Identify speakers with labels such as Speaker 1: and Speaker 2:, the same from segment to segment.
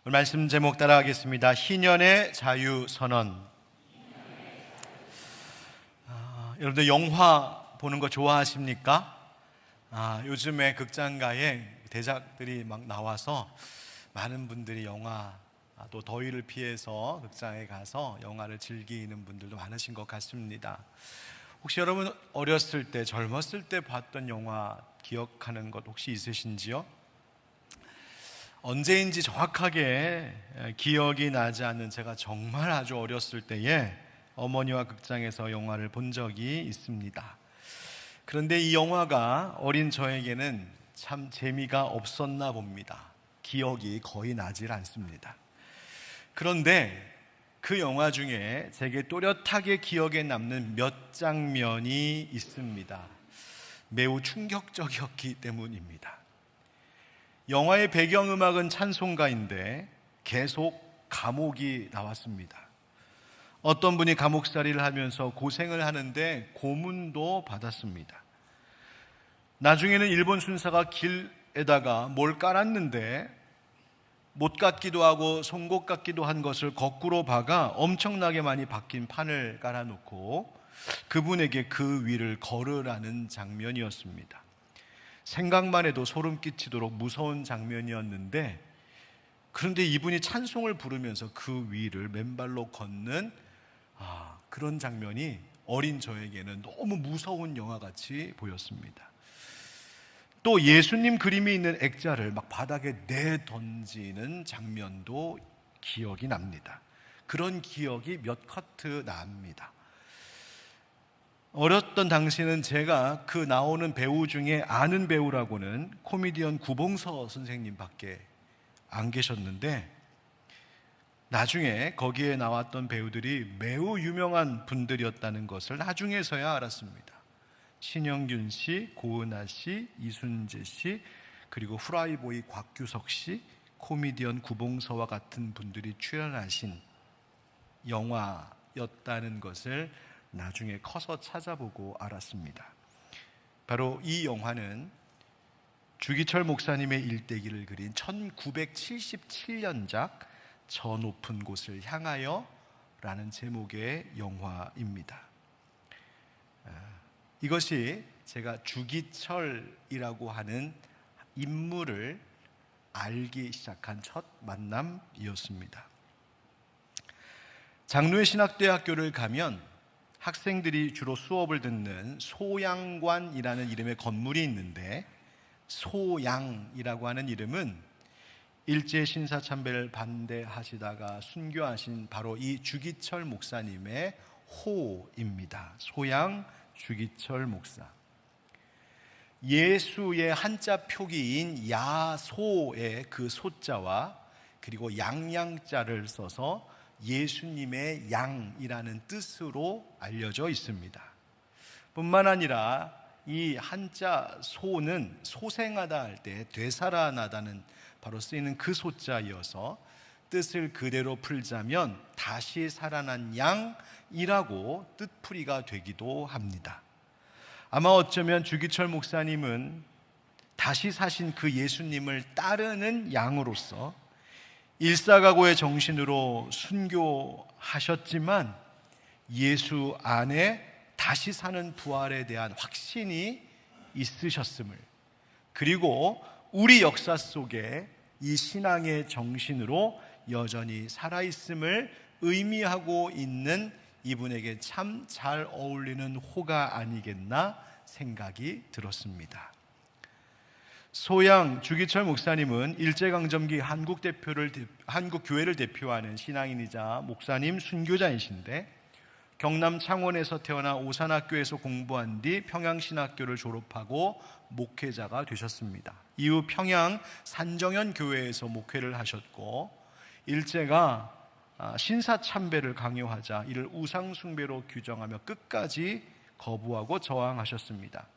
Speaker 1: 오늘 말씀 제목 따라하겠습니다. 희년의 자유선언. 여러분들 영화 보는 거 좋아하십니까? 요즘에 극장가에 대작들이 막 나와서 많은 분들이 영화, 또 더위를 피해서 극장에 가서 영화를 즐기는 분들도 많으신 것 같습니다. 혹시 여러분 어렸을 때, 젊었을 때 봤던 영화 기억하는 것 혹시 있으신지요? 언제인지 정확하게 기억이 나지 않는 제가 정말 아주 어렸을 때에 어머니와 극장에서 영화를 본 적이 있습니다. 그런데 이 영화가 어린 저에게는 참 재미가 없었나 봅니다. 기억이 거의 나질 않습니다. 그런데 그 영화 중에 제게 또렷하게 기억에 남는 몇 장면이 있습니다. 매우 충격적이었기 때문입니다. 영화의 배경음악은 찬송가인데 계속 감옥이 나왔습니다. 어떤 분이 감옥살이를 하면서 고생을 하는데 고문도 받았습니다. 나중에는 일본 순사가 길에다가 뭘 깔았는데 못 같기도 하고 송곳 같기도 한 것을 거꾸로 박아 엄청나게 많이 박힌 판을 깔아놓고 그분에게 그 위를 걸으라는 장면이었습니다. 생각만 해도 소름 끼치도록 무서운 장면이었는데, 그런데 이분이 찬송을 부르면서 그 위를 맨발로 걷는 그런 장면이 어린 저에게는 너무 무서운 영화같이 보였습니다. 또 예수님 그림이 있는 액자를 막 바닥에 내던지는 장면도 기억이 납니다. 그런 기억이 몇 커트 납니다. 어렸던 당시는 제가 그 나오는 배우 중에 아는 배우라고는 코미디언 구봉서 선생님밖에 안 계셨는데, 나중에 거기에 나왔던 배우들이 매우 유명한 분들이었다는 것을 나중에서야 알았습니다. 신영균 씨, 고은하 씨, 이순재 씨, 그리고 후라이보이 곽규석 씨, 코미디언 구봉서와 같은 분들이 출연하신 영화였다는 것을 나중에 커서 찾아보고 알았습니다. 바로 이 영화는 주기철 목사님의 일대기를 그린 1977년작 저 높은 곳을 향하여 라는 제목의 영화입니다. 이것이 제가 주기철이라고 하는 인물을 알기 시작한 첫 만남이었습니다. 장로의 신학대학교를 가면 학생들이 주로 수업을 듣는 소양관이라는 이름의 건물이 있는데, 소양이라고 하는 이름은 일제 신사참배를 반대하시다가 순교하신 바로 이 주기철 목사님의 호입니다. 소양 주기철 목사. 예수의 한자 표기인 야소의 그 소자와 그리고 양양자를 써서 예수님의 양이라는 뜻으로 알려져 있습니다. 뿐만 아니라 이 한자 소는 소생하다 할 때 되살아나다는 바로 쓰이는 그 소자이어서 뜻을 그대로 풀자면 다시 살아난 양이라고 뜻풀이가 되기도 합니다. 아마 어쩌면 주기철 목사님은 다시 사신 그 예수님을 따르는 양으로서 일사각오의 정신으로 순교하셨지만 예수 안에 다시 사는 부활에 대한 확신이 있으셨음을, 그리고 우리 역사 속에 이 신앙의 정신으로 여전히 살아있음을 의미하고 있는 이분에게 참 잘 어울리는 호가 아니겠나 생각이 들었습니다. 소양 주기철 목사님은 일제강점기 한국 교회를 대표하는 신앙인이자 목사님 순교자이신데, 경남 창원에서 태어나 오산학교에서 공부한 뒤 평양신학교를 졸업하고 목회자가 되셨습니다. 이후 평양 산정현 교회에서 목회를 하셨고, 일제가 신사참배를 강요하자 이를 우상숭배로 규정하며 끝까지 거부하고 저항하셨습니다.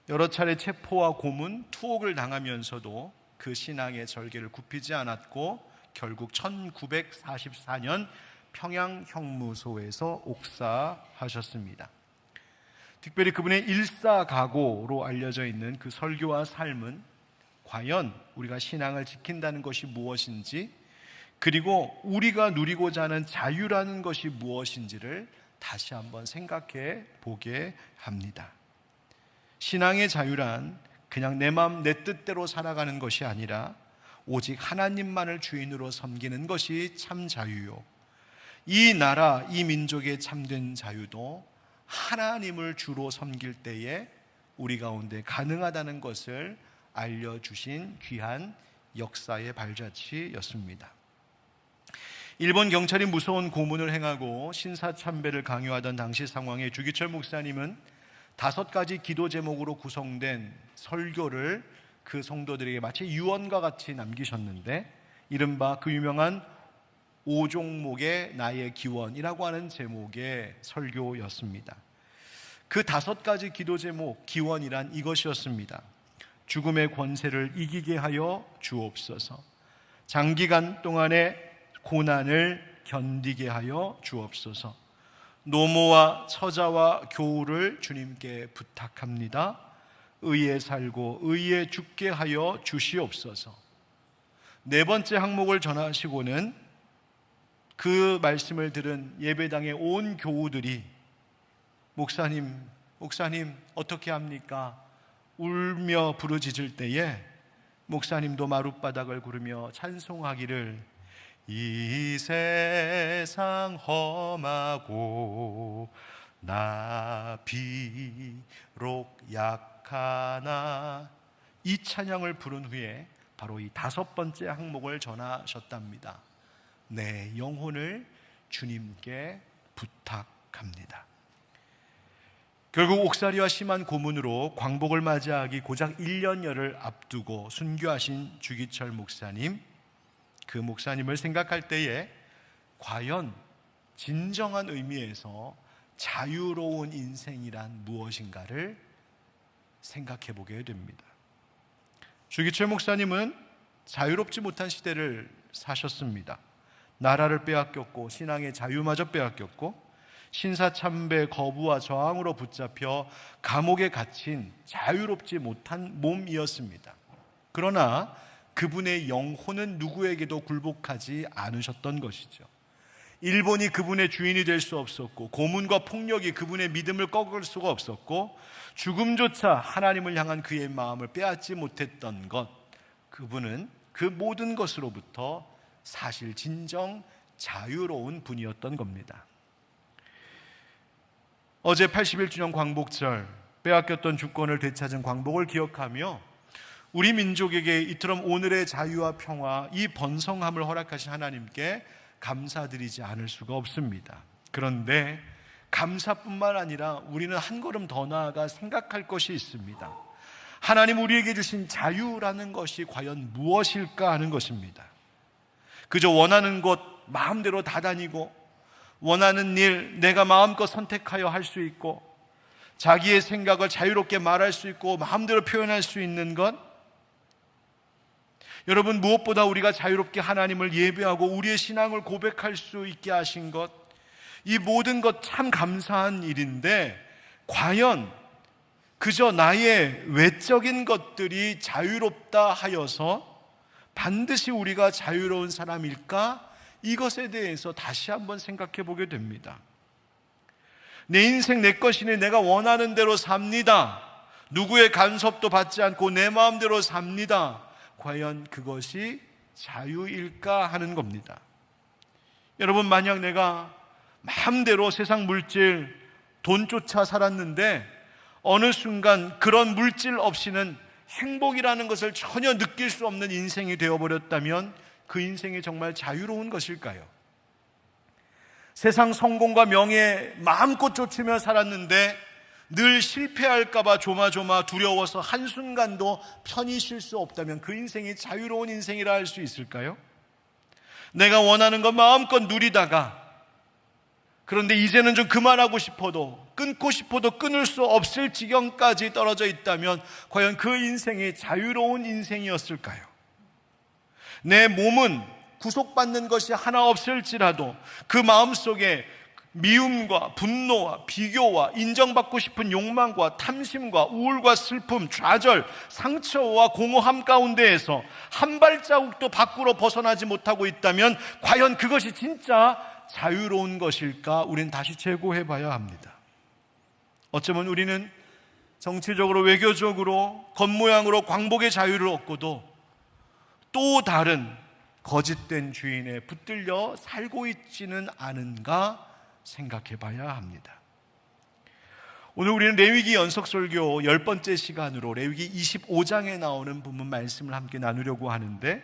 Speaker 1: 여러 차례 체포와 고문, 투옥을 당하면서도 그 신앙의 절개를 굽히지 않았고 결국 1944년 평양형무소에서 옥사하셨습니다. 특별히 그분의 일사각오로 알려져 있는 그 설교와 삶은 과연 우리가 신앙을 지킨다는 것이 무엇인지, 그리고 우리가 누리고자 하는 자유라는 것이 무엇인지를 다시 한번 생각해 보게 합니다. 신앙의 자유란 그냥 내 마음 내 뜻대로 살아가는 것이 아니라 오직 하나님만을 주인으로 섬기는 것이 참 자유요, 이 나라, 이 민족의 참된 자유도 하나님을 주로 섬길 때에 우리 가운데 가능하다는 것을 알려주신 귀한 역사의 발자취였습니다. 일본 경찰이 무서운 고문을 행하고 신사참배를 강요하던 당시 상황에 주기철 목사님은 5가지 기도 제목으로 구성된 설교를 그 성도들에게 마치 유언과 같이 남기셨는데, 이른바 그 유명한 5종목의 나의 기원이라고 하는 제목의 설교였습니다. 그 5가지 기도 제목, 기원이란 이것이었습니다. 죽음의 권세를 이기게 하여 주옵소서. 장기간 동안의 고난을 견디게 하여 주옵소서. 노모와 처자와 교우를 주님께 부탁합니다. 의에 살고 의에 죽게 하여 주시옵소서. 4번째 항목을 전하시고는 그 말씀을 들은 예배당의 온 교우들이 목사님 어떻게 합니까? 울며 부르짖을 때에 목사님도 마룻바닥을 구르며 찬송하기를, 이 세상 험하고 나 비록 약하나, 이 찬양을 부른 후에 바로 이 5번째 항목을 전하셨답니다. 내 영혼을 주님께 부탁합니다. 결국 옥살이와 심한 고문으로 광복을 맞이하기 고작 1년여를 앞두고 순교하신 주기철 목사님, 그 목사님을 생각할 때에 과연 진정한 의미에서 자유로운 인생이란 무엇인가를 생각해 보게 됩니다. 주기철 목사님은 자유롭지 못한 시대를 사셨습니다. 나라를 빼앗겼고 신앙의 자유마저 빼앗겼고 신사참배 거부와 저항으로 붙잡혀 감옥에 갇힌 자유롭지 못한 몸이었습니다. 그러나 그분의 영혼은 누구에게도 굴복하지 않으셨던 것이죠. 일본이 그분의 주인이 될 수 없었고, 고문과 폭력이 그분의 믿음을 꺾을 수가 없었고, 죽음조차 하나님을 향한 그의 마음을 빼앗지 못했던 것, 그분은 그 모든 것으로부터 사실 진정 자유로운 분이었던 겁니다. 어제 81주년 광복절, 빼앗겼던 주권을 되찾은 광복을 기억하며 우리 민족에게 이처럼 오늘의 자유와 평화, 이 번성함을 허락하신 하나님께 감사드리지 않을 수가 없습니다. 그런데 감사뿐만 아니라 우리는 한 걸음 더 나아가 생각할 것이 있습니다. 하나님 우리에게 주신 자유라는 것이 과연 무엇일까 하는 것입니다. 그저 원하는 곳 마음대로 다 다니고, 원하는 일 내가 마음껏 선택하여 할 수 있고, 자기의 생각을 자유롭게 말할 수 있고 마음대로 표현할 수 있는 것, 여러분, 무엇보다 우리가 자유롭게 하나님을 예배하고 우리의 신앙을 고백할 수 있게 하신 것, 이 모든 것 참 감사한 일인데, 과연 그저 나의 외적인 것들이 자유롭다 하여서 반드시 우리가 자유로운 사람일까? 이것에 대해서 다시 한번 생각해 보게 됩니다. 내 인생 내 것이니 내가 원하는 대로 삽니다. 누구의 간섭도 받지 않고 내 마음대로 삽니다. 과연 그것이 자유일까 하는 겁니다. 여러분, 만약 내가 마음대로 세상 물질, 돈 쫓아 살았는데 어느 순간 그런 물질 없이는 행복이라는 것을 전혀 느낄 수 없는 인생이 되어버렸다면 그 인생이 정말 자유로운 것일까요? 세상 성공과 명예 마음껏 쫓으며 살았는데 늘 실패할까봐 조마조마 두려워서 한순간도 편히 쉴 수 없다면 그 인생이 자유로운 인생이라 할 수 있을까요? 내가 원하는 것 마음껏 누리다가, 그런데 이제는 좀 그만하고 싶어도, 끊고 싶어도 끊을 수 없을 지경까지 떨어져 있다면 과연 그 인생이 자유로운 인생이었을까요? 내 몸은 구속받는 것이 하나 없을지라도 그 마음속에 미움과 분노와 비교와 인정받고 싶은 욕망과 탐심과 우울과 슬픔, 좌절, 상처와 공허함 가운데에서 한 발자국도 밖으로 벗어나지 못하고 있다면 과연 그것이 진짜 자유로운 것일까? 우리는 다시 재고해 봐야 합니다. 어쩌면 우리는 정치적으로, 외교적으로, 겉모양으로 광복의 자유를 얻고도 또 다른 거짓된 주인에 붙들려 살고 있지는 않은가 생각해 봐야 합니다. 오늘 우리는 레위기 연속설교 10번째 시간으로 레위기 25장에 나오는 본문 말씀을 함께 나누려고 하는데,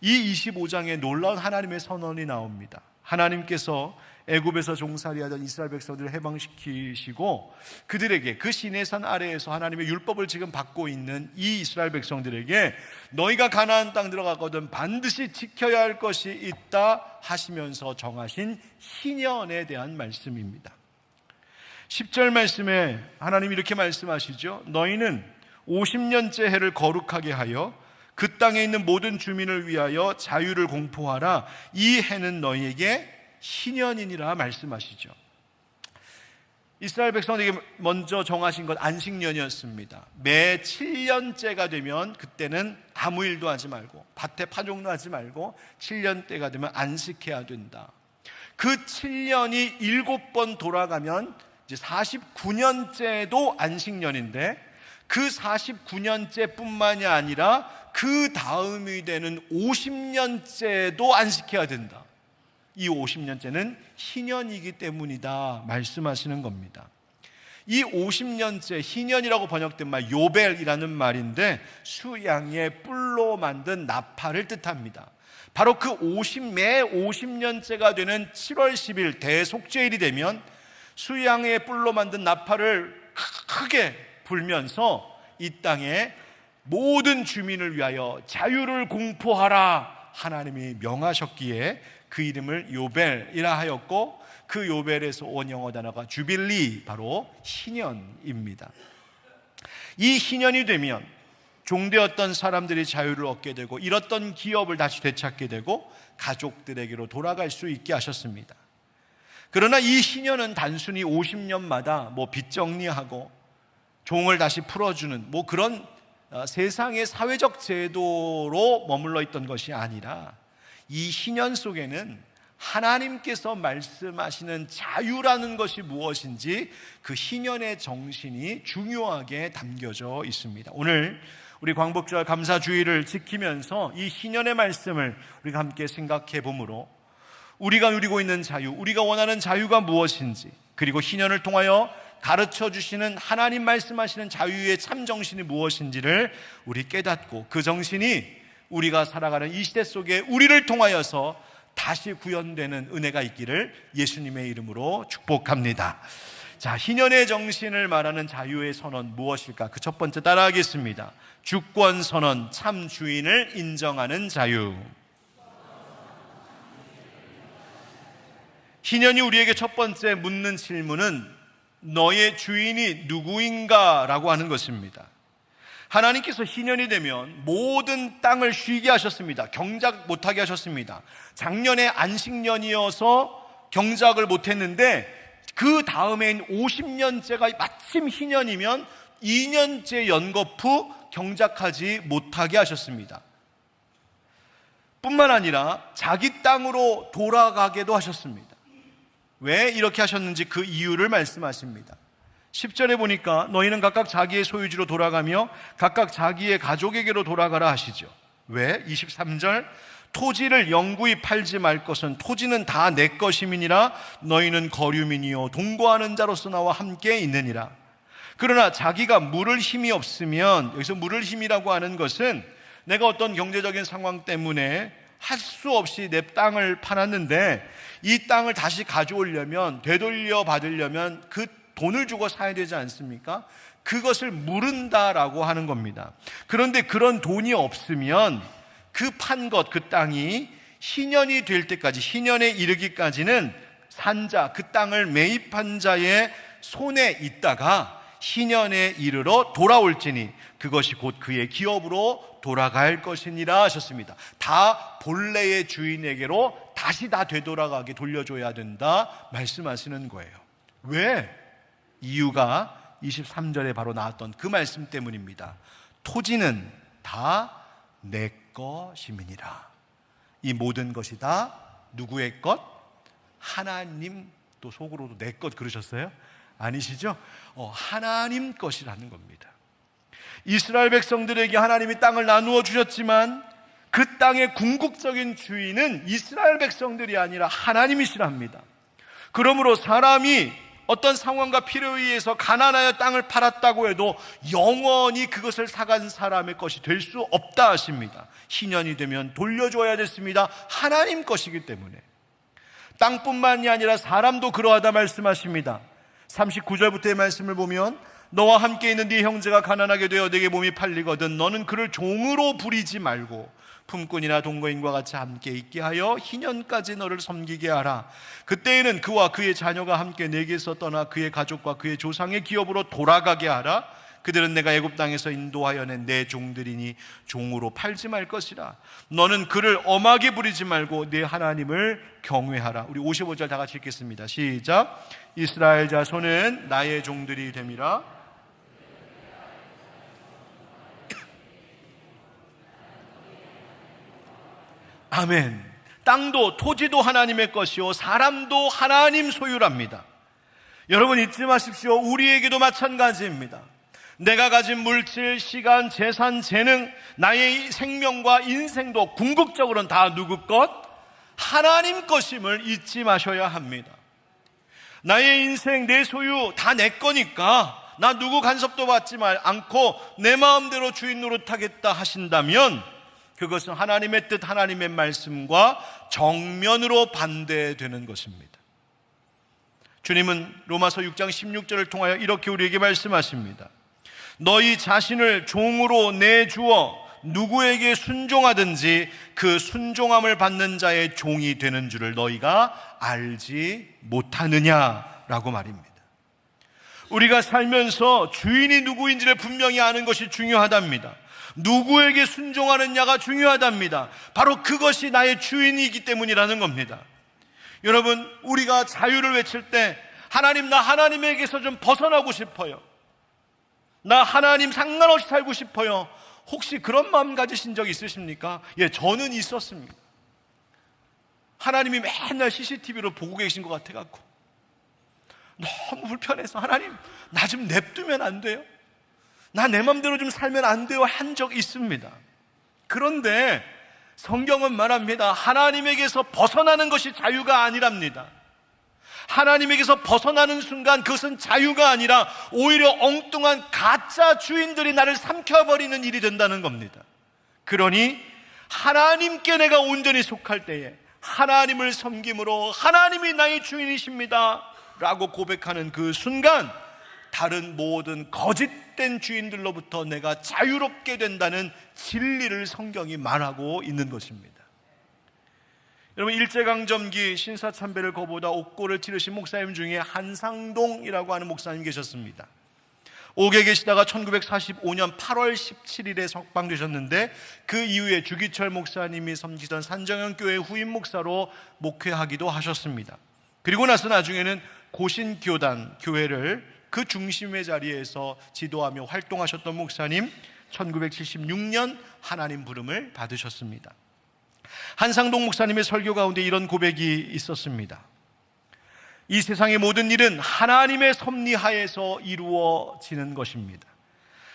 Speaker 1: 이 25장에 놀라운 하나님의 선언이 나옵니다. 하나님께서 애굽에서 종살이하던 이스라엘 백성들을 해방시키시고 그들에게 그 시내산 아래에서 하나님의 율법을 지금 받고 있는 이 이스라엘 백성들에게 너희가 가나안 땅 들어가거든 반드시 지켜야 할 것이 있다 하시면서 정하신 희년에 대한 말씀입니다. 10절 말씀에 하나님이 이렇게 말씀하시죠. 너희는 50년째 해를 거룩하게 하여 그 땅에 있는 모든 주민을 위하여 자유를 공포하라. 이 해는 너희에게 희년이니라 말씀하시죠. 이스라엘 백성에게 먼저 정하신 것 안식년이었습니다. 매 7년째가 되면 그때는 아무 일도 하지 말고 밭에 파종도 하지 말고 7년째가 되면 안식해야 된다. 그 7년이 7번 돌아가면 이제 49년째도 안식년인데, 그 49년째 뿐만이 아니라 그 다음이 되는 50년째도 안식해야 된다. 이 50년째는 희년이기 때문이다 말씀하시는 겁니다. 이 50년째, 희년이라고 번역된 말 요벨이라는 말인데 수양의 뿔로 만든 나팔을 뜻합니다. 바로 그 매 50년째가 되는 7월 10일 대속죄일이 되면 수양의 뿔로 만든 나팔을 크게 불면서 이 땅에 모든 주민을 위하여 자유를 공포하라 하나님이 명하셨기에 그 이름을 요벨이라 하였고, 그 요벨에서 온 영어 단어가 주빌리, 바로 희년입니다. 이 희년이 되면 종되었던 사람들이 자유를 얻게 되고 잃었던 기업을 다시 되찾게 되고 가족들에게로 돌아갈 수 있게 하셨습니다. 그러나 이 희년은 단순히 50년마다 빚 정리하고 종을 다시 풀어주는 그런 세상의 사회적 제도로 머물러 있던 것이 아니라, 이 희년 속에는 하나님께서 말씀하시는 자유라는 것이 무엇인지 그 희년의 정신이 중요하게 담겨져 있습니다. 오늘 우리 광복절 감사주의를 지키면서 이 희년의 말씀을 우리가 함께 생각해 보므로 우리가 누리고 있는 자유, 우리가 원하는 자유가 무엇인지, 그리고 희년을 통하여 가르쳐 주시는 하나님 말씀하시는 자유의 참 정신이 무엇인지를 우리 깨닫고, 그 정신이 우리가 살아가는 이 시대 속에 우리를 통하여서 다시 구현되는 은혜가 있기를 예수님의 이름으로 축복합니다. 자, 희년의 정신을 말하는 자유의 선언 무엇일까? 그 첫 번째 따라하겠습니다. 주권 선언, 참 주인을 인정하는 자유. 희년이 우리에게 첫 번째 묻는 질문은 너의 주인이 누구인가? 라고 하는 것입니다. 하나님께서 희년이 되면 모든 땅을 쉬게 하셨습니다. 경작 못하게 하셨습니다. 작년에 안식년이어서 경작을 못했는데 그 다음엔 50년째가 마침 희년이면 2년째 연거푸 경작하지 못하게 하셨습니다. 뿐만 아니라 자기 땅으로 돌아가게도 하셨습니다. 왜 이렇게 하셨는지 그 이유를 말씀하십니다. 10절에 보니까 너희는 각각 자기의 소유지로 돌아가며 각각 자기의 가족에게로 돌아가라 하시죠. 왜? 23절 토지를 영구히 팔지 말 것은 토지는 다 내 것임이니라. 너희는 거류민이요 동거하는 자로서 나와 함께 있느니라. 그러나 자기가 물을 힘이 없으면, 여기서 물을 힘이라고 하는 것은 내가 어떤 경제적인 상황 때문에 할 수 없이 내 땅을 팔았는데 이 땅을 다시 가져오려면, 되돌려 받으려면 그 돈을 주고 사야 되지 않습니까? 그것을 물은다라고 하는 겁니다. 그런데 그런 돈이 없으면 그 판 것, 그 땅이 희년이 될 때까지, 희년에 이르기까지는 산자, 그 땅을 매입한 자의 손에 있다가 희년에 이르러 돌아올지니 그것이 곧 그의 기업으로 돌아갈 것이니라 하셨습니다. 다 본래의 주인에게로 다시 다 되돌아가게 돌려줘야 된다 말씀하시는 거예요. 왜? 이유가 23절에 바로 나왔던 그 말씀 때문입니다. 토지는 다 내 것임이니라. 이 모든 것이 다 누구의 것? 하나님. 또 속으로도 내 것 그러셨어요? 아니시죠? 하나님 것이라는 겁니다. 이스라엘 백성들에게 하나님이 땅을 나누어 주셨지만 그 땅의 궁극적인 주인은 이스라엘 백성들이 아니라 하나님이시랍니다. 그러므로 사람이 어떤 상황과 필요에 의해서 가난하여 땅을 팔았다고 해도 영원히 그것을 사간 사람의 것이 될 수 없다 하십니다. 희년이 되면 돌려줘야 됐습니다. 하나님 것이기 때문에. 땅뿐만이 아니라 사람도 그러하다 말씀하십니다. 39절부터의 말씀을 보면 너와 함께 있는 네 형제가 가난하게 되어 네게 몸이 팔리거든 너는 그를 종으로 부리지 말고 품꾼이나 동거인과 같이 함께 있게 하여 희년까지 너를 섬기게 하라. 그때에는 그와 그의 자녀가 함께 내게서 떠나 그의 가족과 그의 조상의 기업으로 돌아가게 하라. 그들은 내가 애굽 땅에서 인도하여 낸 내 종들이니 종으로 팔지 말 것이라. 너는 그를 엄하게 부리지 말고 내 하나님을 경외하라. 우리 55절 다 같이 읽겠습니다. 시작. 이스라엘 자손은 나의 종들이 됨이라. 아멘. 땅도 토지도 하나님의 것이요 사람도 하나님 소유랍니다. 여러분 잊지 마십시오. 우리에게도 마찬가지입니다. 내가 가진 물질, 시간, 재산, 재능, 나의 생명과 인생도 궁극적으로는 다 누구 것? 하나님 것임을 잊지 마셔야 합니다. 나의 인생, 내 소유 다 내 거니까 나 누구 간섭도 받지 않고 내 마음대로 주인 노릇하겠다 하신다면 그것은 하나님의 뜻, 하나님의 말씀과 정면으로 반대되는 것입니다. 주님은 로마서 6장 16절을 통하여 이렇게 우리에게 말씀하십니다. 너희 자신을 종으로 내주어 누구에게 순종하든지 그 순종함을 받는 자의 종이 되는 줄을 너희가 알지 못하느냐라고 말입니다. 우리가 살면서 주인이 누구인지를 분명히 아는 것이 중요하답니다. 누구에게 순종하느냐가 중요하답니다. 바로 그것이 나의 주인이기 때문이라는 겁니다. 여러분, 우리가 자유를 외칠 때 하나님, 나 하나님에게서 좀 벗어나고 싶어요. 나 하나님 상관없이 살고 싶어요. 혹시 그런 마음 가지신 적 있으십니까? 예, 저는 있었습니다. 하나님이 맨날 CCTV로 보고 계신 것 같아갖고 너무 불편해서 하나님, 나 좀 냅두면 안 돼요? 나 내 맘대로 좀 살면 안 돼요? 한 적 있습니다. 그런데 성경은 말합니다. 하나님에게서 벗어나는 것이 자유가 아니랍니다. 하나님에게서 벗어나는 순간 그것은 자유가 아니라 오히려 엉뚱한 가짜 주인들이 나를 삼켜버리는 일이 된다는 겁니다. 그러니 하나님께 내가 온전히 속할 때에 하나님을 섬김으로 하나님이 나의 주인이십니다 라고 고백하는 그 순간 다른 모든 거짓된 주인들로부터 내가 자유롭게 된다는 진리를 성경이 말하고 있는 것입니다. 여러분, 일제강점기 신사참배를 거부하다 옥고를 치르신 목사님 중에 한상동이라고 하는 목사님 계셨습니다. 옥에 계시다가 1945년 8월 17일에 석방되셨는데 그 이후에 주기철 목사님이 섬기던 산정현교회 후임 목사로 목회하기도 하셨습니다. 그리고 나서 나중에는 고신교단 교회를 그 중심의 자리에서 지도하며 활동하셨던 목사님, 1976년 하나님 부름을 받으셨습니다. 한상동 목사님의 설교 가운데 이런 고백이 있었습니다. 이 세상의 모든 일은 하나님의 섭리하에서 이루어지는 것입니다.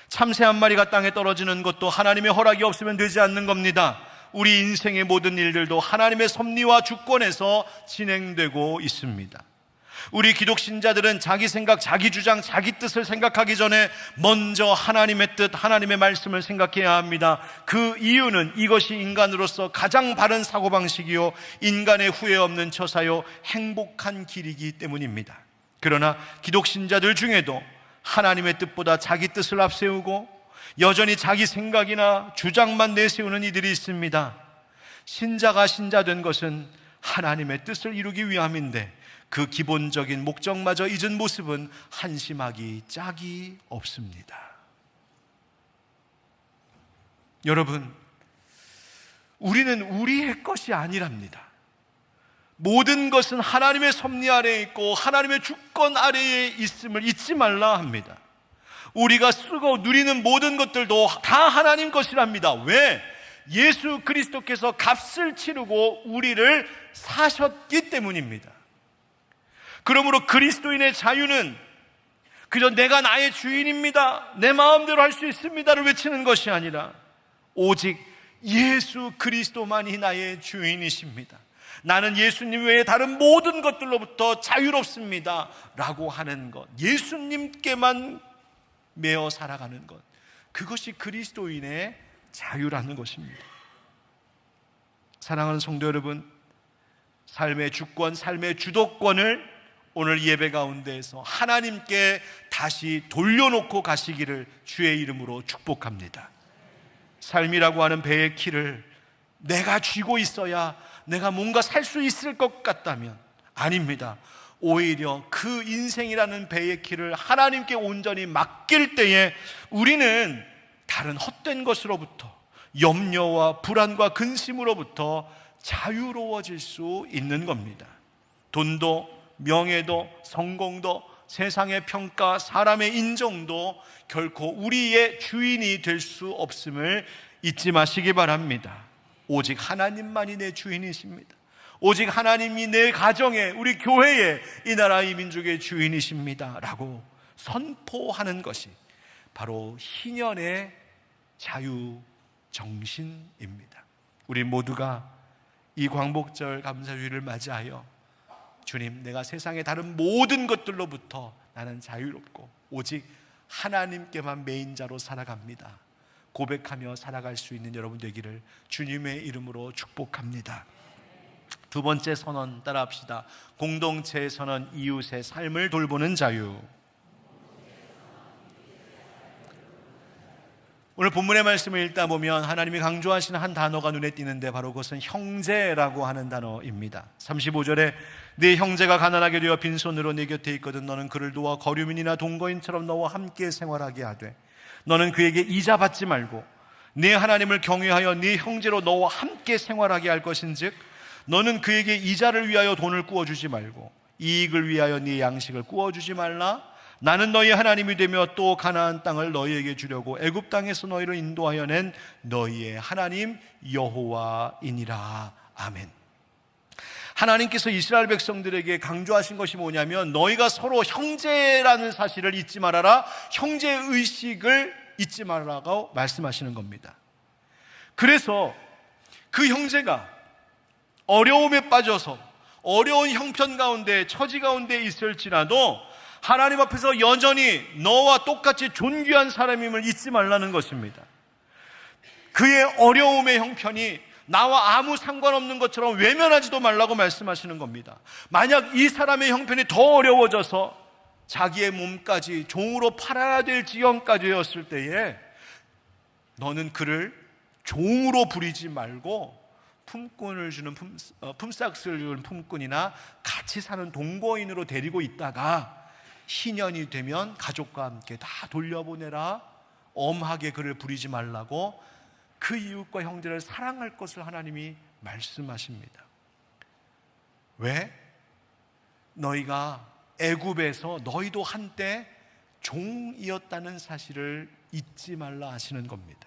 Speaker 1: 참새 한 마리가 땅에 떨어지는 것도 하나님의 허락이 없으면 되지 않는 겁니다. 우리 인생의 모든 일들도 하나님의 섭리와 주권에서 진행되고 있습니다. 우리 기독신자들은 자기 생각, 자기 주장, 자기 뜻을 생각하기 전에 먼저 하나님의 뜻, 하나님의 말씀을 생각해야 합니다. 그 이유는 이것이 인간으로서 가장 바른 사고방식이요 인간의 후회 없는 처사요 행복한 길이기 때문입니다. 그러나 기독신자들 중에도 하나님의 뜻보다 자기 뜻을 앞세우고 여전히 자기 생각이나 주장만 내세우는 이들이 있습니다. 신자가 신자된 것은 하나님의 뜻을 이루기 위함인데 그 기본적인 목적마저 잊은 모습은 한심하기 짝이 없습니다. 여러분, 우리는 우리의 것이 아니랍니다. 모든 것은 하나님의 섭리 아래에 있고 하나님의 주권 아래에 있음을 잊지 말라 합니다. 우리가 쓰고 누리는 모든 것들도 다 하나님 것이랍니다. 왜? 예수 그리스도께서 값을 치르고 우리를 사셨기 때문입니다. 그러므로 그리스도인의 자유는 그저 내가 나의 주인입니다, 내 마음대로 할 수 있습니다를 외치는 것이 아니라 오직 예수 그리스도만이 나의 주인이십니다, 나는 예수님 외에 다른 모든 것들로부터 자유롭습니다 라고 하는 것, 예수님께만 매어 살아가는 것, 그것이 그리스도인의 자유라는 것입니다. 사랑하는 성도 여러분, 삶의 주권, 삶의 주도권을 오늘 예배 가운데에서 하나님께 다시 돌려놓고 가시기를 주의 이름으로 축복합니다. 삶이라고 하는 배의 키를 내가 쥐고 있어야 내가 뭔가 살 수 있을 것 같다면 아닙니다. 오히려 그 인생이라는 배의 키를 하나님께 온전히 맡길 때에 우리는 다른 헛된 것으로부터, 염려와 불안과 근심으로부터 자유로워질 수 있는 겁니다. 돈도 명예도 성공도 세상의 평가, 사람의 인정도 결코 우리의 주인이 될 수 없음을 잊지 마시기 바랍니다. 오직 하나님만이 내 주인이십니다. 오직 하나님이 내 가정에, 우리 교회에, 이 나라 이 민족의 주인이십니다 라고 선포하는 것이 바로 희년의 자유 정신입니다. 우리 모두가 이 광복절 감사주일을 맞이하여 주님, 내가 세상의 다른 모든 것들로부터 나는 자유롭고 오직 하나님께만 메인자로 살아갑니다 고백하며 살아갈 수 있는 여러분 되기를 주님의 이름으로 축복합니다. 두 번째 선언 따라합시다. 공동체의 선언, 이웃의 삶을 돌보는 자유. 오늘 본문의 말씀을 읽다 보면 하나님이 강조하시는 한 단어가 눈에 띄는데 바로 그것은 형제라고 하는 단어입니다. 35절에 네 형제가 가난하게 되어 빈손으로 네 곁에 있거든 너는 그를 도와 거류민이나 동거인처럼 너와 함께 생활하게 하되 너는 그에게 이자 받지 말고 네 하나님을 경외하여 네 형제로 너와 함께 생활하게 할 것인즉 너는 그에게 이자를 위하여 돈을 구워주지 말고 이익을 위하여 네 양식을 구워주지 말라. 나는 너희 하나님이 되며 또 가나안 땅을 너희에게 주려고 애굽 땅에서 너희를 인도하여 낸 너희의 하나님 여호와이니라. 아멘. 하나님께서 이스라엘 백성들에게 강조하신 것이 뭐냐면 너희가 서로 형제라는 사실을 잊지 말아라, 형제의식을 잊지 말라고 말씀하시는 겁니다. 그래서 그 형제가 어려움에 빠져서 어려운 형편 가운데, 처지 가운데 있을지라도 하나님 앞에서 여전히 너와 똑같이 존귀한 사람임을 잊지 말라는 것입니다. 그의 어려움의 형편이 나와 아무 상관없는 것처럼 외면하지도 말라고 말씀하시는 겁니다. 만약 이 사람의 형편이 더 어려워져서 자기의 몸까지 종으로 팔아야 될 지경까지 였을 때에 너는 그를 종으로 부리지 말고 품꾼을 주는 품삯을 주는 품꾼이나 같이 사는 동거인으로 데리고 있다가 희년이 되면 가족과 함께 다 돌려보내라, 엄하게 그를 부리지 말라고 그 이웃과 형제를 사랑할 것을 하나님이 말씀하십니다. 왜? 너희가 애굽에서 너희도 한때 종이었다는 사실을 잊지 말라 하시는 겁니다.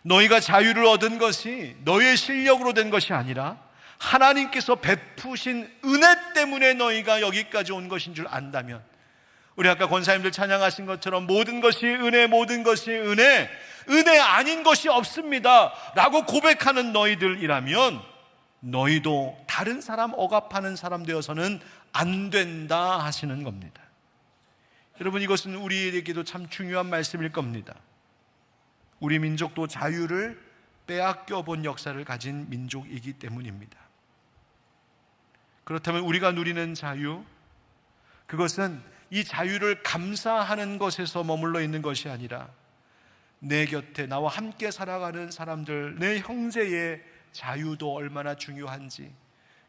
Speaker 1: 너희가 자유를 얻은 것이 너희의 실력으로 된 것이 아니라 하나님께서 베푸신 은혜 때문에 너희가 여기까지 온 것인 줄 안다면, 우리 아까 권사님들 찬양하신 것처럼 모든 것이 은혜, 모든 것이 은혜, 은혜 아닌 것이 없습니다 라고 고백하는 너희들이라면 너희도 다른 사람 억압하는 사람 되어서는 안 된다 하시는 겁니다. 여러분, 이것은 우리에게도 참 중요한 말씀일 겁니다. 우리 민족도 자유를 빼앗겨 본 역사를 가진 민족이기 때문입니다. 그렇다면 우리가 누리는 자유, 그것은 이 자유를 감사하는 것에서 머물러 있는 것이 아니라 내 곁에 나와 함께 살아가는 사람들, 내 형제의 자유도 얼마나 중요한지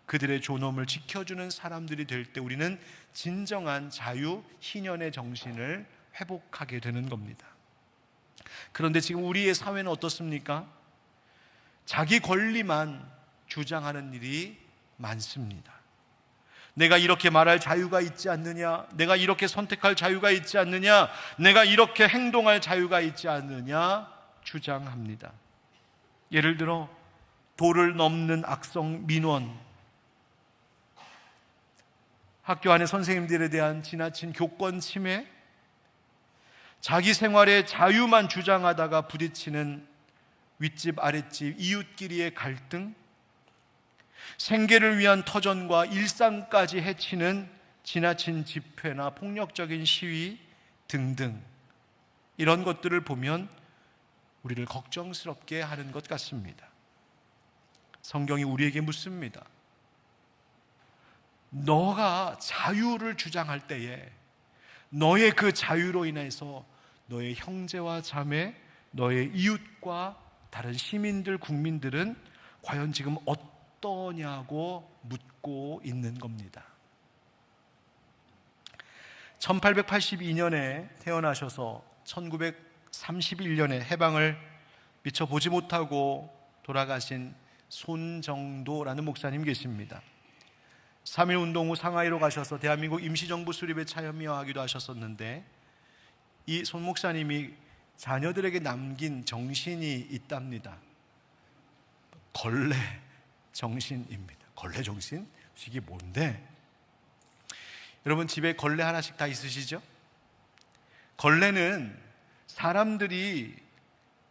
Speaker 1: 그들의 존엄을 지켜주는 사람들이 될 때 우리는 진정한 자유, 희년의 정신을 회복하게 되는 겁니다. 그런데 지금 우리의 사회는 어떻습니까? 자기 권리만 주장하는 일이 많습니다. 내가 이렇게 말할 자유가 있지 않느냐? 내가 이렇게 선택할 자유가 있지 않느냐? 내가 이렇게 행동할 자유가 있지 않느냐? 주장합니다. 예를 들어 도를 넘는 악성 민원, 학교 안에 선생님들에 대한 지나친 교권 침해, 자기 생활의 자유만 주장하다가 부딪히는 윗집 아랫집 이웃끼리의 갈등, 생계를 위한 터전과 일상까지 해치는 지나친 집회나 폭력적인 시위 등등, 이런 것들을 보면 우리를 걱정스럽게 하는 것 같습니다. 성경이 우리에게 묻습니다. 너가 자유를 주장할 때에 너의 그 자유로 인해서 너의 형제와 자매, 너의 이웃과 다른 시민들, 국민들은 과연 지금 어떠냐고 묻고 있는 겁니다. 1882년에 태어나셔서 1931년에 해방을 미처 보지 못하고 돌아가신 손정도라는 목사님 계십니다. 3.1운동 후 상하이로 가셔서 대한민국 임시정부 수립에 참여하기도 하셨었는데, 이 손 목사님이 자녀들에게 남긴 정신이 있답니다. 걸레 정신입니다. 걸레 정신? 이게 뭔데? 여러분 집에 걸레 하나씩 다 있으시죠? 걸레는 사람들이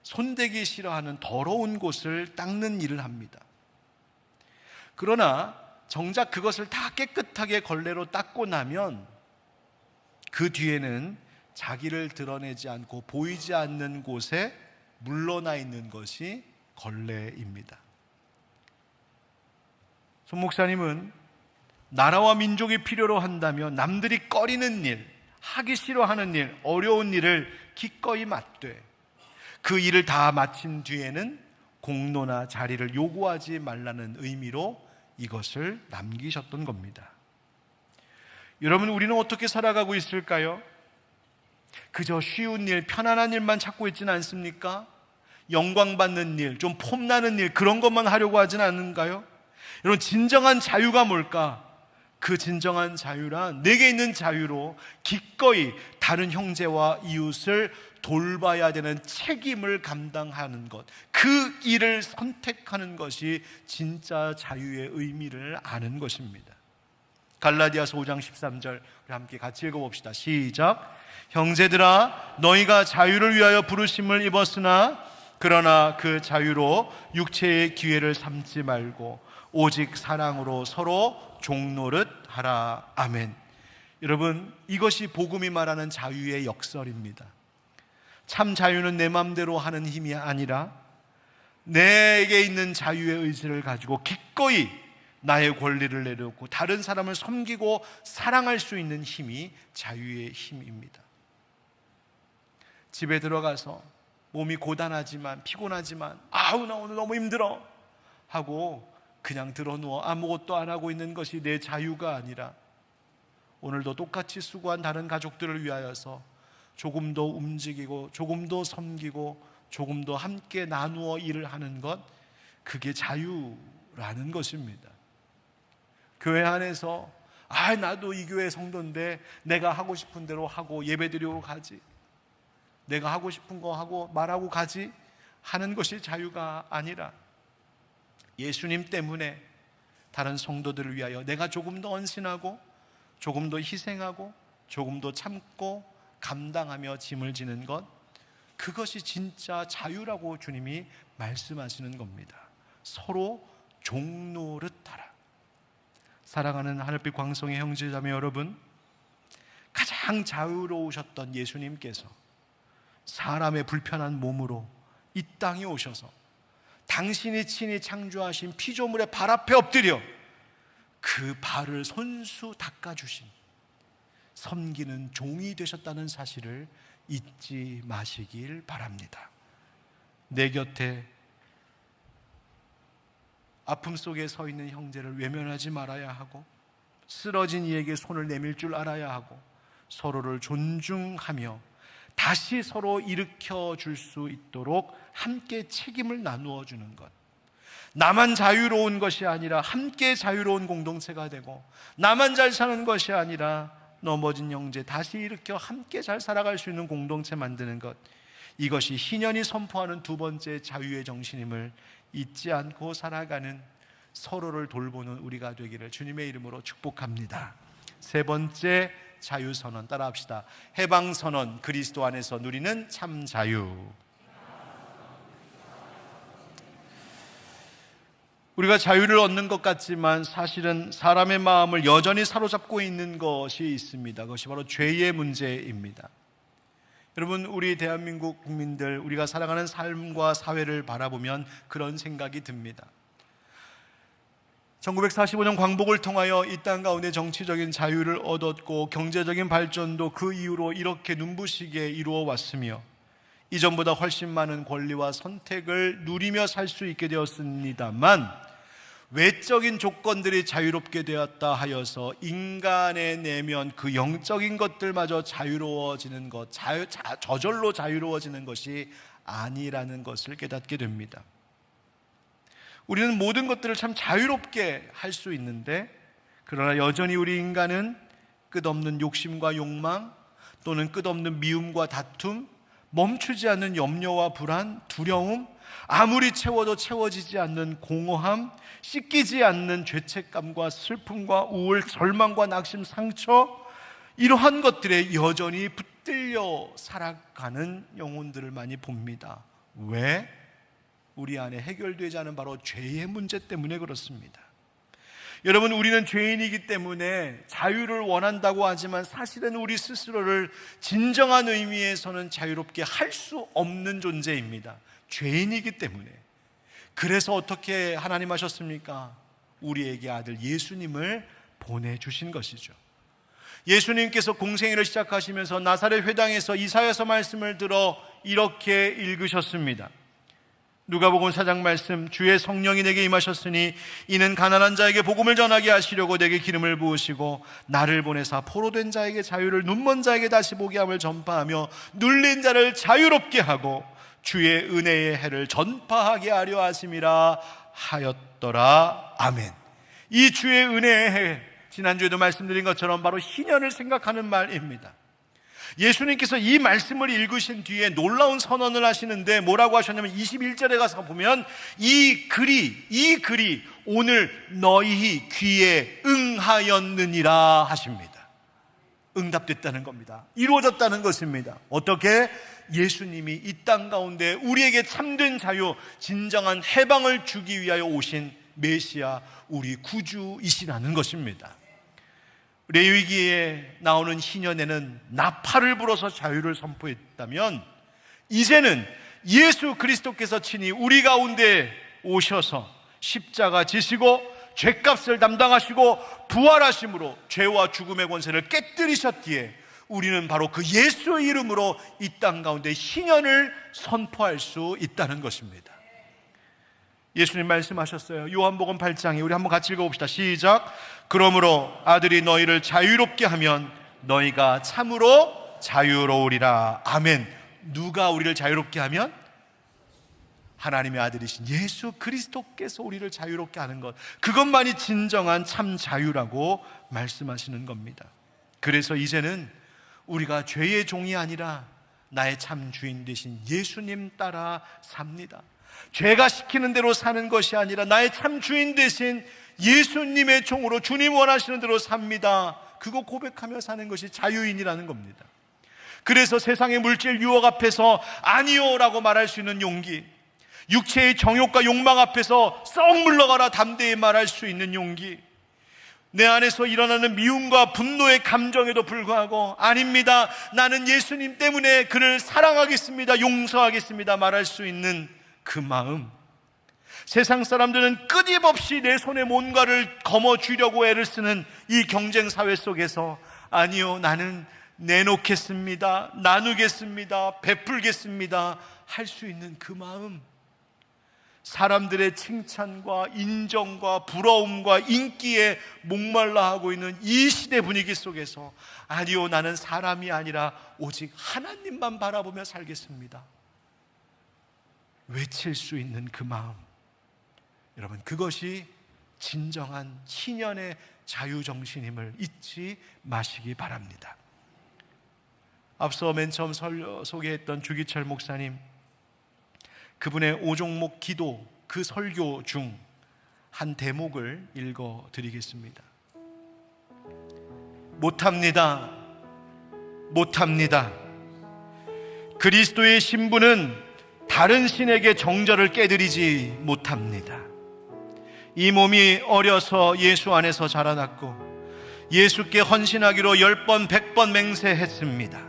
Speaker 1: 손대기 싫어하는 더러운 곳을 닦는 일을 합니다. 그러나 정작 그것을 다 깨끗하게 걸레로 닦고 나면 그 뒤에는 자기를 드러내지 않고 보이지 않는 곳에 물러나 있는 것이 걸레입니다. 손 목사님은 나라와 민족이 필요로 한다면 남들이 꺼리는 일, 하기 싫어하는 일, 어려운 일을 기꺼이 맡되 그 일을 다 마친 뒤에는 공로나 자리를 요구하지 말라는 의미로 이것을 남기셨던 겁니다. 여러분, 우리는 어떻게 살아가고 있을까요? 그저 쉬운 일, 편안한 일만 찾고 있지는 않습니까? 영광받는 일, 좀 폼나는 일, 그런 것만 하려고 하진 않은가요? 여러분, 진정한 자유가 뭘까? 그 진정한 자유란 내게 있는 자유로 기꺼이 다른 형제와 이웃을 돌봐야 되는 책임을 감당하는 것, 그 일을 선택하는 것이 진짜 자유의 의미를 아는 것입니다. 갈라디아서 5장 13절 우리 함께 같이 읽어봅시다. 시작. 형제들아, 너희가 자유를 위하여 부르심을 입었으나 그러나 그 자유로 육체의 기회를 삼지 말고 오직 사랑으로 서로 종노릇 하라. 아멘. 여러분, 이것이 복음이 말하는 자유의 역설입니다. 참 자유는 내 마음대로 하는 힘이 아니라 내게 있는 자유의 의지를 가지고 기꺼이 나의 권리를 내려놓고 다른 사람을 섬기고 사랑할 수 있는 힘이 자유의 힘입니다. 집에 들어가서 몸이 고단하지만 피곤하지만 아우 나 오늘 너무 힘들어 하고 그냥 드러누워 아무것도 안 하고 있는 것이 내 자유가 아니라 오늘도 똑같이 수고한 다른 가족들을 위하여서 조금 더 움직이고 조금 더 섬기고 조금 더 함께 나누어 일을 하는 것, 그게 자유라는 것입니다. 교회 안에서 나도 이 교회 성도인데 내가 하고 싶은 대로 하고 예배드리고 가지, 내가 하고 싶은 거 하고 말하고 가지 하는 것이 자유가 아니라 예수님 때문에 다른 성도들을 위하여 내가 조금 더 헌신하고 조금 더 희생하고 조금 더 참고 감당하며 짐을 지는 것, 그것이 진짜 자유라고 주님이 말씀하시는 겁니다. 서로 종노릇하라. 사랑하는 하늘빛 광성의 형제자매 여러분, 가장 자유로우셨던 예수님께서 사람의 불편한 몸으로 이 땅에 오셔서 당신이 친히 창조하신 피조물의 발 앞에 엎드려 그 발을 손수 닦아주신 섬기는 종이 되셨다는 사실을 잊지 마시길 바랍니다. 내 곁에 아픔 속에 서 있는 형제를 외면하지 말아야 하고 쓰러진 이에게 손을 내밀 줄 알아야 하고 서로를 존중하며 다시 서로 일으켜 줄 수 있도록 함께 책임을 나누어 주는 것, 나만 자유로운 것이 아니라 함께 자유로운 공동체가 되고, 나만 잘 사는 것이 아니라 넘어진 형제 다시 일으켜 함께 잘 살아갈 수 있는 공동체 만드는 것, 이것이 희년이 선포하는 두 번째 자유의 정신임을 잊지 않고 살아가는, 서로를 돌보는 우리가 되기를 주님의 이름으로 축복합니다. 세 번째 자유선언 따라합시다. 해방선언, 그리스도 안에서 누리는 참 자유. 우리가 자유를 얻는 것 같지만 사실은 사람의 마음을 여전히 사로잡고 있는 것이 있습니다. 그것이 바로 죄의 문제입니다. 여러분, 우리 대한민국 국민들, 우리가 살아가는 삶과 사회를 바라보면 그런 생각이 듭니다. 1945년 광복을 통하여 이 땅 가운데 정치적인 자유를 얻었고, 경제적인 발전도 그 이후로 이렇게 눈부시게 이루어 왔으며, 이전보다 훨씬 많은 권리와 선택을 누리며 살 수 있게 되었습니다만, 외적인 조건들이 자유롭게 되었다 하여서 인간의 내면, 그 영적인 것들마저 자유로워지는 것, 저절로 자유로워지는 것이 아니라는 것을 깨닫게 됩니다. 우리는 모든 것들을 참 자유롭게 할 수 있는데, 그러나 여전히 우리 인간은 끝없는 욕심과 욕망, 또는 끝없는 미움과 다툼, 멈추지 않는 염려와 불안, 두려움, 아무리 채워도 채워지지 않는 공허함, 씻기지 않는 죄책감과 슬픔과 우울, 절망과 낙심, 상처, 이러한 것들에 여전히 붙들려 살아가는 영혼들을 많이 봅니다. 왜? 우리 안에 해결되지 않은 바로 죄의 문제 때문에 그렇습니다. 여러분, 우리는 죄인이기 때문에 자유를 원한다고 하지만 사실은 우리 스스로를 진정한 의미에서는 자유롭게 할 수 없는 존재입니다. 죄인이기 때문에. 그래서 어떻게 하나님 하셨습니까? 우리에게 아들 예수님을 보내주신 것이죠. 예수님께서 공생애를 시작하시면서 나사렛 회당에서 이사야서 말씀을 들어 이렇게 읽으셨습니다. 누가복음 4장 말씀, 주의 성령이 내게 임하셨으니 이는 가난한 자에게 복음을 전하게 하시려고 내게 기름을 부으시고 나를 보내사 포로된 자에게 자유를, 눈먼 자에게 다시 보게 함을 전파하며 눌린 자를 자유롭게 하고 주의 은혜의 해를 전파하게 하려 하심이라 하였더라. 아멘. 이 주의 은혜의 해, 지난주에도 말씀드린 것처럼 바로 희년을 생각하는 말입니다. 예수님께서 이 말씀을 읽으신 뒤에 놀라운 선언을 하시는데 뭐라고 하셨냐면 21절에 가서 보면 이 글이 오늘 너희 귀에 응하였느니라 하십니다. 응답됐다는 겁니다. 이루어졌다는 것입니다. 어떻게? 예수님이 이 땅 가운데 우리에게 참된 자유, 진정한 해방을 주기 위하여 오신 메시아, 우리 구주이시라는 것입니다. 레위기에 나오는 희년에는 나팔을 불어서 자유를 선포했다면, 이제는 예수 그리스도께서 친히 우리 가운데 오셔서 십자가 지시고 죄값을 담당하시고 부활하심으로 죄와 죽음의 권세를 깨뜨리셨기에 우리는 바로 그 예수의 이름으로 이 땅 가운데 희년을 선포할 수 있다는 것입니다. 예수님 말씀하셨어요. 요한복음 8장에 우리 한번 같이 읽어봅시다. 시작. 그러므로 아들이 너희를 자유롭게 하면 너희가 참으로 자유로우리라. 아멘. 누가 우리를 자유롭게 하면? 하나님의 아들이신 예수 그리스도께서 우리를 자유롭게 하는 것, 그것만이 진정한 참 자유라고 말씀하시는 겁니다. 그래서 이제는 우리가 죄의 종이 아니라 나의 참 주인 되신 예수님 따라 삽니다. 죄가 시키는 대로 사는 것이 아니라 나의 참 주인 되신 예수님의 종으로 주님 원하시는 대로 삽니다. 그거 고백하며 사는 것이 자유인이라는 겁니다. 그래서 세상의 물질 유혹 앞에서 아니요 라고 말할 수 있는 용기, 육체의 정욕과 욕망 앞에서 썩 물러가라 담대히 말할 수 있는 용기, 내 안에서 일어나는 미움과 분노의 감정에도 불구하고 아닙니다, 나는 예수님 때문에 그를 사랑하겠습니다, 용서하겠습니다 말할 수 있는 그 마음. 세상 사람들은 끊임없이 내 손에 뭔가를 거머쥐려고 애를 쓰는 이 경쟁 사회 속에서 아니요, 나는 내놓겠습니다, 나누겠습니다, 베풀겠습니다 할 수 있는 그 마음. 사람들의 칭찬과 인정과 부러움과 인기에 목말라 하고 있는 이 시대 분위기 속에서 아니요, 나는 사람이 아니라 오직 하나님만 바라보며 살겠습니다 외칠 수 있는 그 마음. 여러분, 그것이 진정한 신년의 자유정신임을 잊지 마시기 바랍니다. 앞서 맨 처음 소개했던 주기철 목사님, 그분의 5종목 기도, 그 설교 중 한 대목을 읽어드리겠습니다. 못합니다. 못합니다. 그리스도의 신부는 다른 신에게 정절을 깨드리지 못합니다. 이 몸이 어려서 예수 안에서 자라났고 예수께 헌신하기로 10번 100번 맹세했습니다.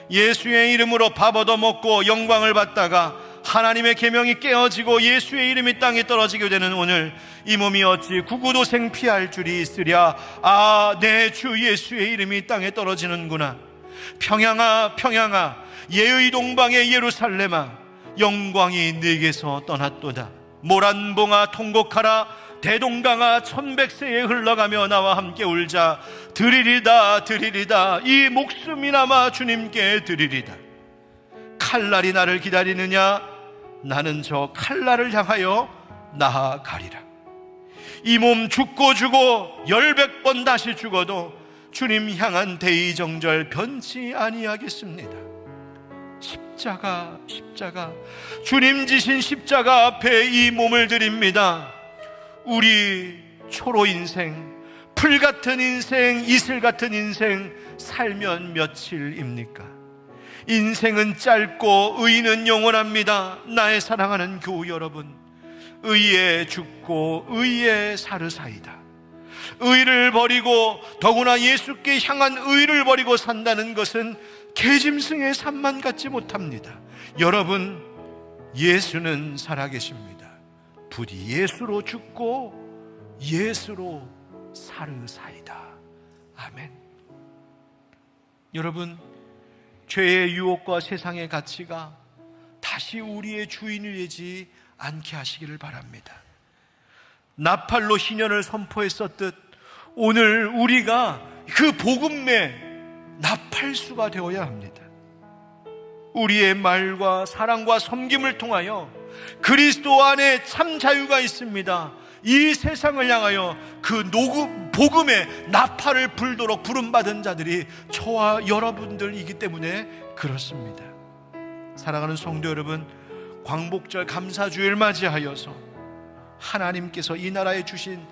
Speaker 1: 예수의 이름으로 밥 얻어먹고 영광을 받다가 하나님의 계명이 깨어지고 예수의 이름이 땅에 떨어지게 되는 오늘, 이 몸이 어찌 구구도생 피할 줄이 있으랴. 아, 내 주 예수의 이름이 땅에 떨어지는구나. 평양아 평양아, 예의 동방의 예루살렘아, 영광이 네게서 떠났도다. 모란봉아 통곡하라. 대동강아 천백세에 흘러가며 나와 함께 울자. 드리리다 드리리다, 이 목숨이나마 주님께 드리리다. 칼날이 나를 기다리느냐? 나는 저 칼날을 향하여 나아가리라. 이 몸 죽고 주고 10번 다시 죽어도 주님 향한 대의정절 변치 아니하겠습니다. 십자가, 십자가, 주님 지신 십자가 앞에 이 몸을 드립니다. 우리 초로 인생, 풀 같은 인생, 이슬 같은 인생 살면 며칠입니까? 인생은 짧고 의는 영원합니다. 나의 사랑하는 교우 여러분, 의에 죽고 의에 사르사이다. 의를 버리고, 더구나 예수께 향한 의를 버리고 산다는 것은 개짐승의 삶만 같지 못합니다. 여러분, 예수는 살아계십니다. 부디 예수로 죽고 예수로 사르사이다. 아멘. 여러분, 죄의 유혹과 세상의 가치가 다시 우리의 주인이 되지 않게 하시기를 바랍니다. 나팔로 희년을 선포했었듯 오늘 우리가 그 복음의 나팔수가 되어야 합니다. 우리의 말과 사랑과 섬김을 통하여 그리스도 안에 참 자유가 있습니다. 이 세상을 향하여 그 복음의 나팔을 불도록 부름받은 자들이 저와 여러분들이기 때문에 그렇습니다. 사랑하는 성도 여러분, 광복절 감사주일 맞이하여서 하나님께서 이 나라에 주신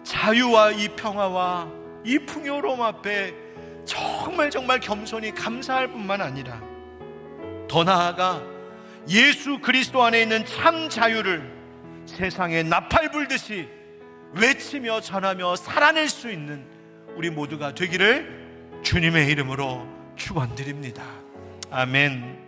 Speaker 1: 자유와 이 평화와 이 풍요로움 앞에 정말 겸손히 감사할 뿐만 아니라, 더 나아가 예수 그리스도 안에 있는 참 자유를 세상에 나팔 불듯이 외치며 전하며 살아낼 수 있는 우리 모두가 되기를 주님의 이름으로 축원드립니다. 아멘.